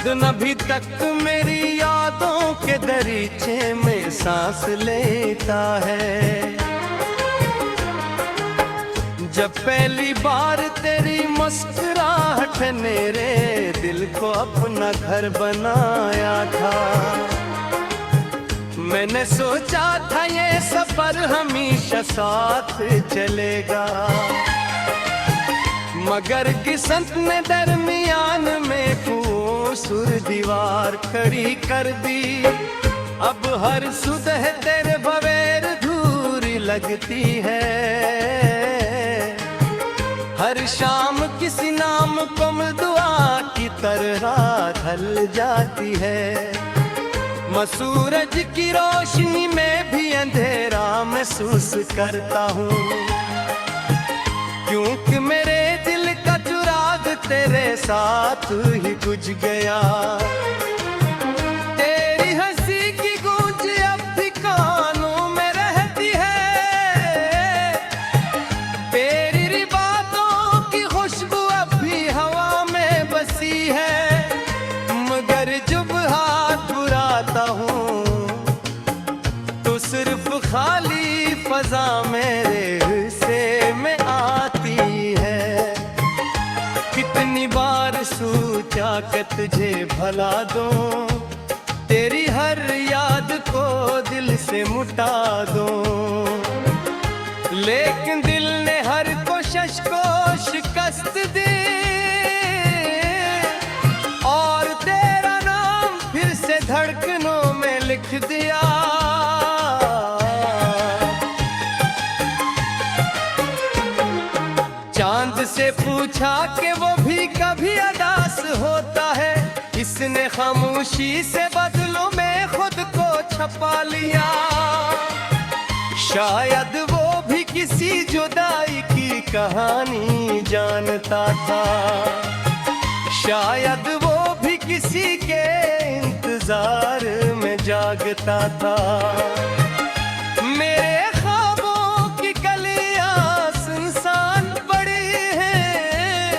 बदन अभी तक मेरी यादों के दरीचे में सांस लेता है। जब पहली बार तेरी मुस्कुराहट ने मेरे दिल को अपना घर बनाया था, मैंने सोचा था ये सफर हमेशा साथ चलेगा, मगर किस्मत ने दरमियान में खूबसूर दीवार खड़ी कर दी। अब हर सुबह तेरे बगैर दूरी लगती है, हर शाम किसी नाम कम दुआ की तरह ढल जाती है। मैं सूरज की रोशनी में भी अंधेरा महसूस करता हूँ, क्योंकि मेरे दिल का चिराग तेरे साथ ही बुझ गया। तेरी हंसी की गूंज अब भी कानों में रहती है, तेरी बातों की खुशबू अब भी हवा में बसी है, मगर जब हाथ बुलाता हूँ तो सिर्फ खाली फजा मेरे हिस्से में आती है। कितनी बार सोचा कि तुझे भला दूं, तेरी हर याद को दिल से मुटा दूं, लेकिन दिल ने हर कोशिश को शिकस्त दी और तेरा नाम फिर से धड़कनों में लिख दिया। चांद से पूछा कि वो भी कभी अदास होता है, इसने खामोशी से बदलों में खुद को छपा लिया। शायद वो भी किसी जुदाई की कहानी जानता था, शायद वो भी किसी के इंतजार में जागता था। मेरे ख्वाबों की गलियां सुनसान पड़ी हैं,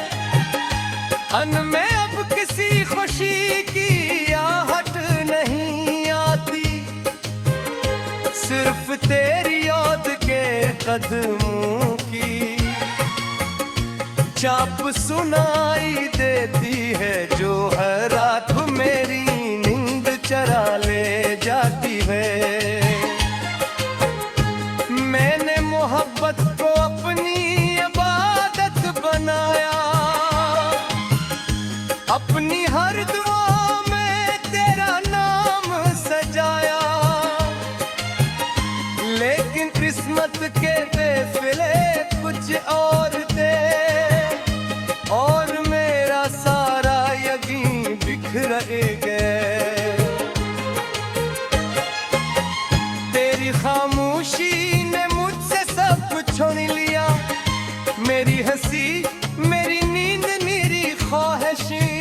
उनमें अब किसी खुशी की आहट नहीं आती, सिर्फ तेरी याद के कदमों की चाप सुनाई देती है, जो हर रात मेरी नींद चरा ले जाती है। मैंने मोहब्बत को अपनी इबादत बनाया, अपनी हर दुआ में तेरा नाम सजाया, लेकिन किस्मत के फैसले कुछ और थे और मेरा सारा यकीन बिखर गए। तेरी खामोशी ने मुझसे सब कुछ छीन लिया, मेरी हंसी, मेरी नींद, मेरी ख्वाहिशें,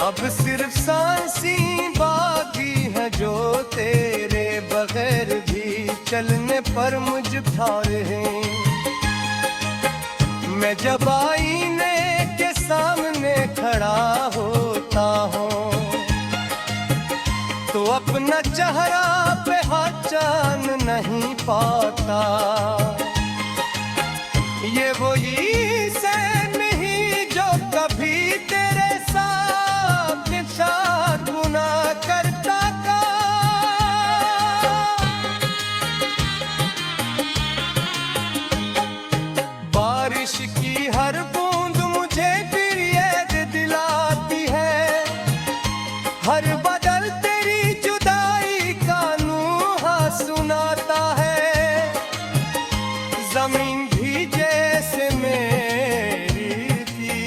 अब सिर्फ सांसी बाकी है जो तेरे बगैर भी चलने पर मुझ ठारे हैं। मैं जब आईने के सामने खड़ा होता हूँ तो अपना चेहरा पे पहचान नहीं पाता, ये वही से नहीं जो कभी तेरे साथ गुनाह करता था। बारिश की हर बूंद मुझे फिर याद दिलाती है, हर बदल तेरी जुदाई का नूहा सुनाता है। जमीन भी जैसे मेरी थी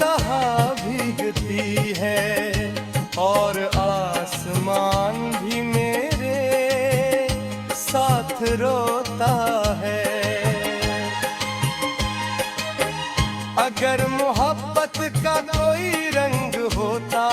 तहा भीगती है और आसमान भी मेरे साथ रोता है। अगर मोहब्बत का कोई रंग होता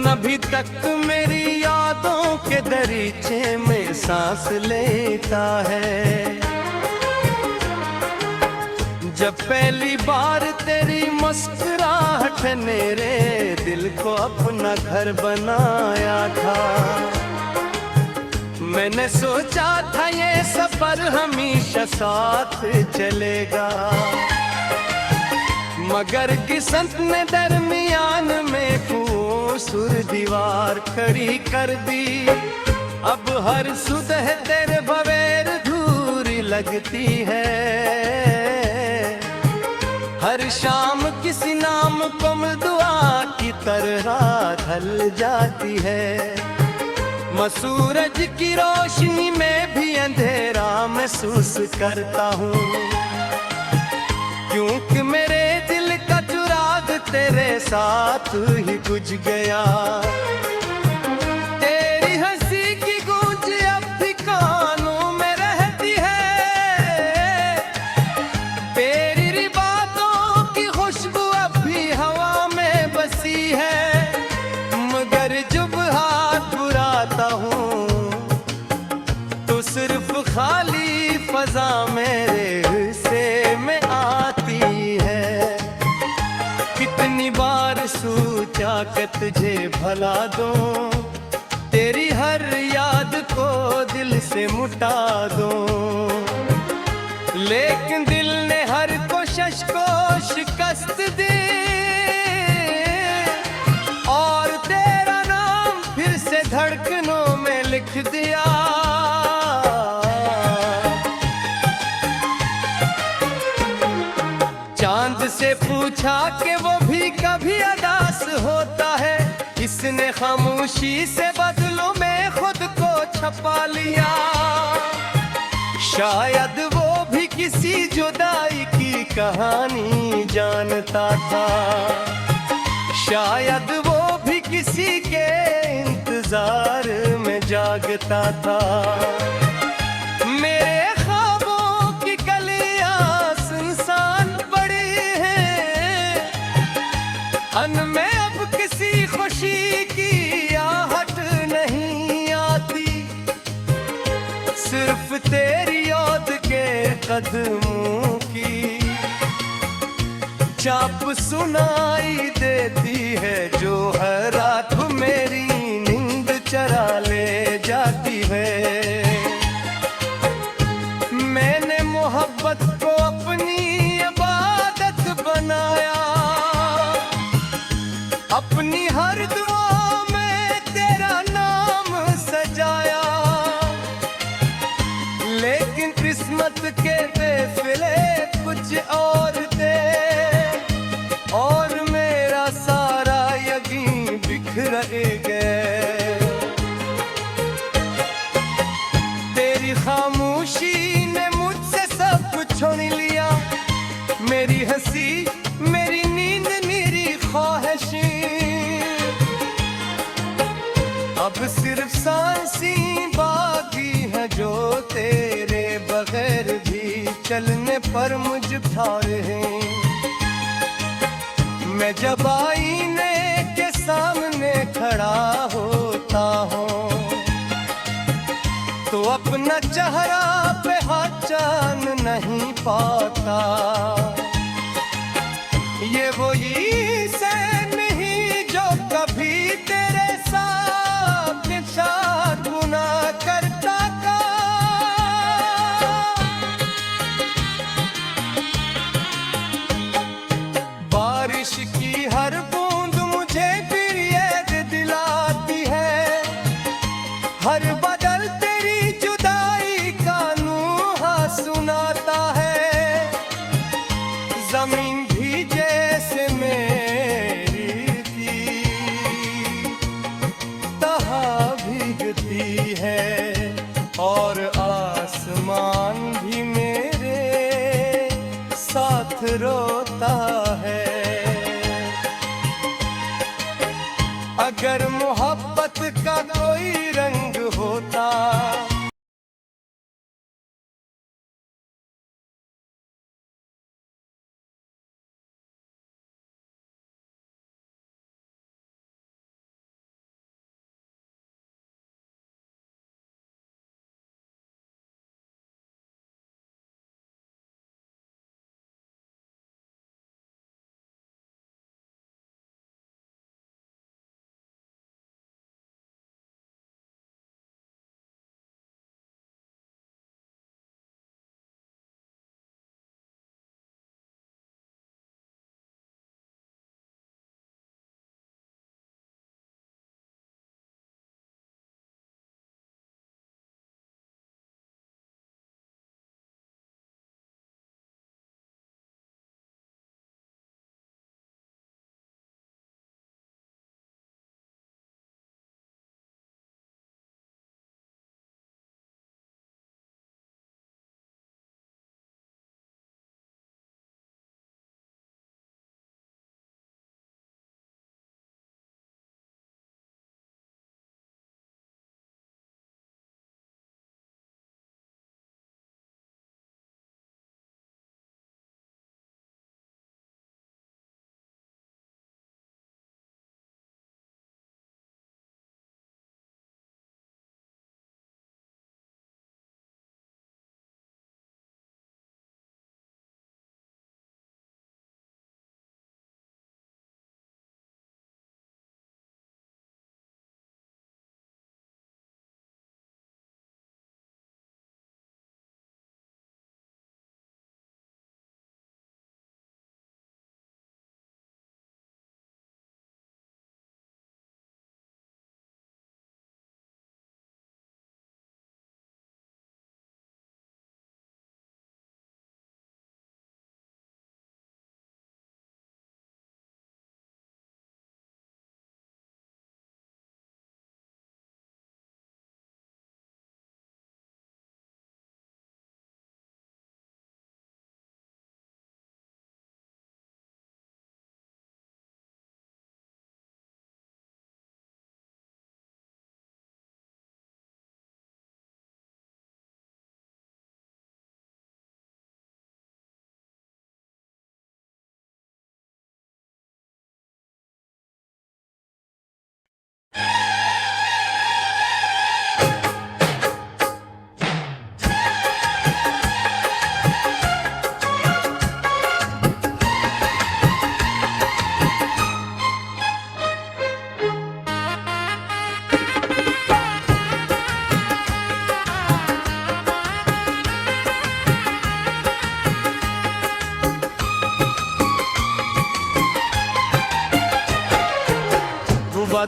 बदन अभी तक मेरी यादों के दरीचे में सांस लेता है। जब पहली बार तेरी मुस्कुराहट ने मेरे दिल को अपना घर बनाया था, मैंने सोचा था ये सफर हमेशा साथ चलेगा, मगर किस्मत ने दरमियान में खूबसूर दीवार खड़ी कर दी। अब हर सुबह तेरे बगैर दूरी लगती है, हर शाम किसी नाम कम दुआ की तरह ढल जाती है। मैं सूरज की रोशनी में भी अंधेरा महसूस करता हूँ, क्योंकि मेरे दिल का चिराग तेरे साथ ही बुझ गया। तेरी हंसी की गूंज अब भी कानों में रहती है, तेरी बातों की खुशबू अब भी हवा में बसी है, मगर जब हाथ बुलाता हूँ तो सिर्फ खाली फजा मेरे हिस्से में आती है। कितनी बार सोचा कि तुझे भला दूं, तेरी हर याद को दिल से मुटा दूं, लेकिन दिल ने हर कोशिश को शिकस्त दी और तेरा नाम फिर से धड़कनों में लिख दिया। चांद से पूछा कि वो भी कभी अदास होता है, इसने खामोशी से बदलों में खुद को छपा लिया। शायद वो भी किसी जुदाई की कहानी जानता था, शायद वो भी किसी के इंतजार में जागता था। मेरे ख्वाबों की गलियां सुनसान पड़ी हैं, उनमें अब किसी खुशी की आहट नहीं आती, सिर्फ तेरी याद के कदमों की चाप सुनाई देती है, जो हर रात मेरी नींद चरा ले जाती है। मैंने मोहब्बत को अपनी इबादत बनाया, अपनी हर दुआ में तेरा नाम सजाया, लेकिन किस्मत के फैसले कुछ और थे और मेरा सारा यकीन बिखर गए। तेरी खामोशी ने मुझसे सब कुछ छीन लिया, मेरी हंसी, मेरी नींद, मेरी ख्वाहिशें, अब सिर्फ सांसी बाकी है जो तेरे बगैर भी चलने पर मुझ भारे हैं। मैं जब आईने के सामने खड़ा होता हूँ तो अपना चेहरा पे पहचान नहीं पाता, ये वही से नहीं जो कभी तेरे साथ गुनाह करता था। बारिश की हर बूंद मुझे फिर याद दिलाती है, हर बदल तेरी जुदाई का नूहा सुनाता है। जमीन भी जैसे मेरी थी तहा भीगती है और आसमान भी मेरे साथ रोता है। अगर मोहब्बत का कोई रंग होता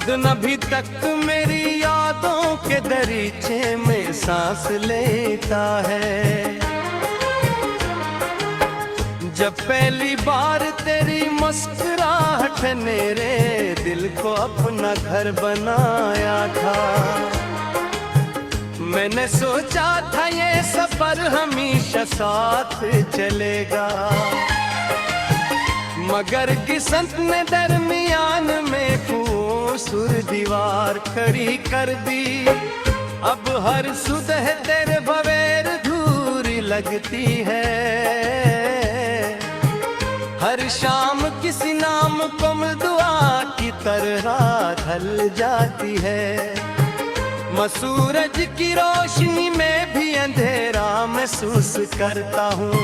बदन अभी तक मेरी यादों के दरीचे में सांस लेता है। जब पहली बार तेरी मुस्कुराहट ने मेरे दिल को अपना घर बनाया था, मैंने सोचा था ये सफर हमेशा साथ चलेगा, मगर किस्मत ने दरमियान में खूबसूर दीवार खड़ी कर दी। अब हर सुबह तेरे बगैर दूरी लगती है, हर शाम किसी नाम कोमल दुआ की तरह ढल जाती है। मैं सूरज की रोशनी में भी अंधेरा महसूस करता हूँ,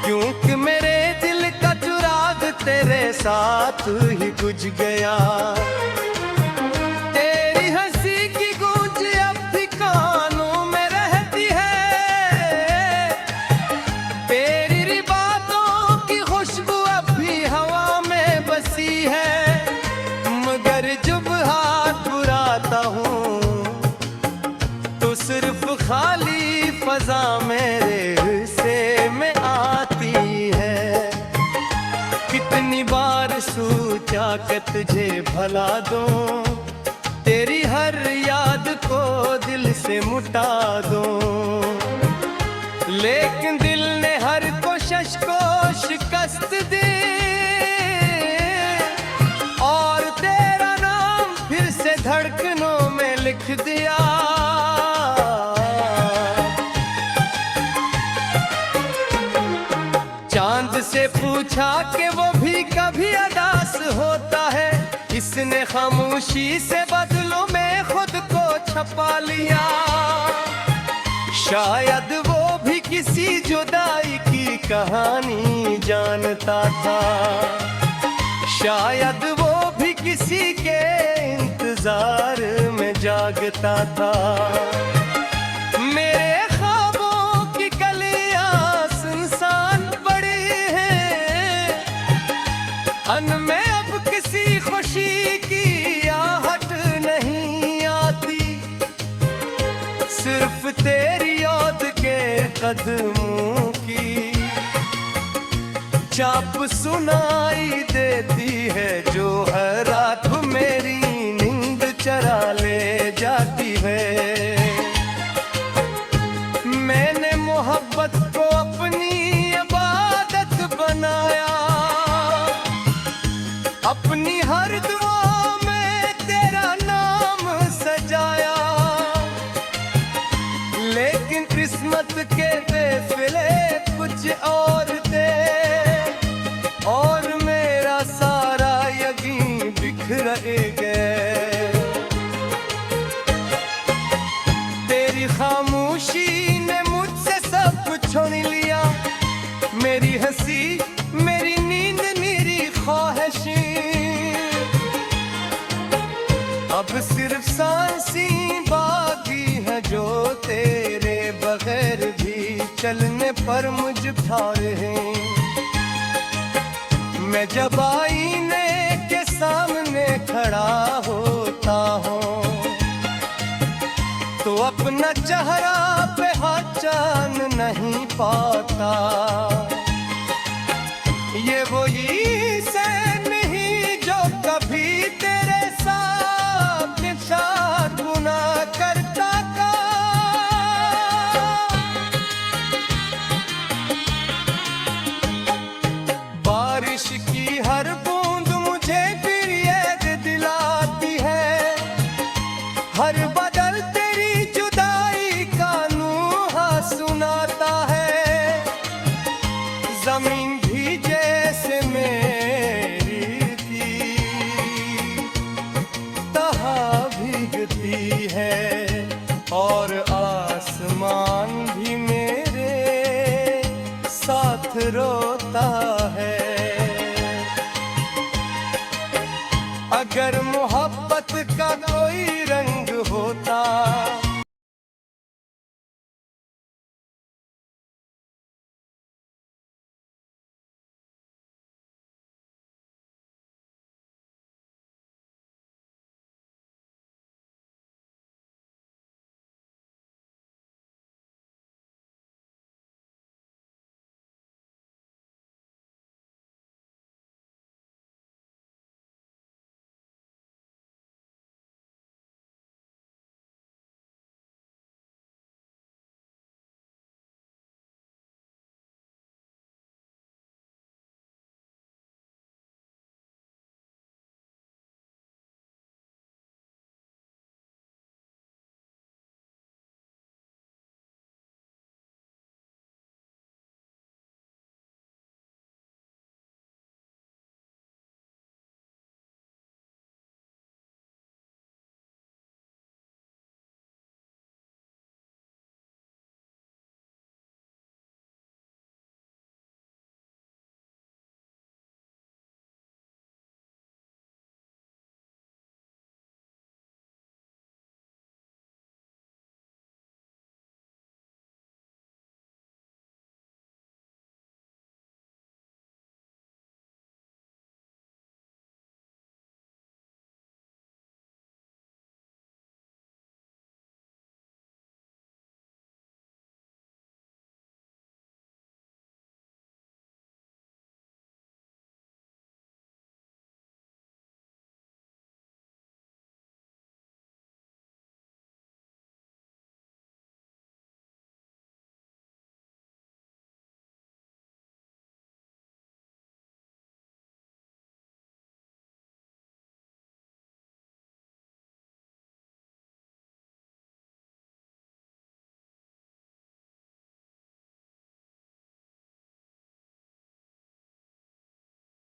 क्योंकि मेरे दिल का चिराग तेरे साथ ही बुझ गया। तेरी हंसी की गूंज अब भी कानों में रहती है, तेरी बातों की खुशबू अब भी हवा में बसी है, मगर जब हाथ बुलाता हूँ तो सिर्फ खाली फजा मेरे हिस्से में आती है। कितनी बार सोचा कि तुझे भला दूं, तेरी हर याद को दिल से मुटा दूं, लेकिन दिल ने हर कोशिश को शिकस्त दी और तेरा नाम फिर से धड़कनों में लिख दिया। चांद से पूछा कि वो भी कभी अदास होता है, इसने खामोशी से बदलों में खुद को छपा लिया। शायद वो भी किसी जुदाई की कहानी जानता था, शायद वो भी किसी के इंतजार में जागता था। मेरे ख्वाबों की गलियां सुनसान पड़ी हैं, उनमें अब किसी खुशी की आहट नहीं आती, सिर्फ तेरी याद के कदमों की चाप सुनाई देती है, जो हर रात मेरी नींद चरा ले जाती है। मैंने मोहब्बत को अपनी इबादत बनाया, अपनी हर दुआ में तेरा नाम सजाया, लेकिन किस्मत के फैसले कुछ और थे और मेरा सारा यकीन बिखर गए। तेरी खामोशी ने मुझसे सब कुछ छीन लिया, मेरी हंसी, मेरी नींद, मेरी ख्वाहिशें, अब सिर्फ सांसी बाकी है जो तेरे बगैर भी चलने पर मुझ भार हैं। मैं जब आईने के सामने खड़ा होता हूँ तो अपना चेहरा पे पहचान नहीं पाता, ये वही से नहीं जो कभी तेरे साथ गुनाह करता था। बारिश की हर बूंद मुझे फिर याद दिलाती है, हर बदल तेरी जुदाई का नूहा सुनाता है। जमीन भी जैसे मेरी थी तहा भीगती है और आसमान भी मेरे साथ रोता है। अगर मोहब्बत का कोई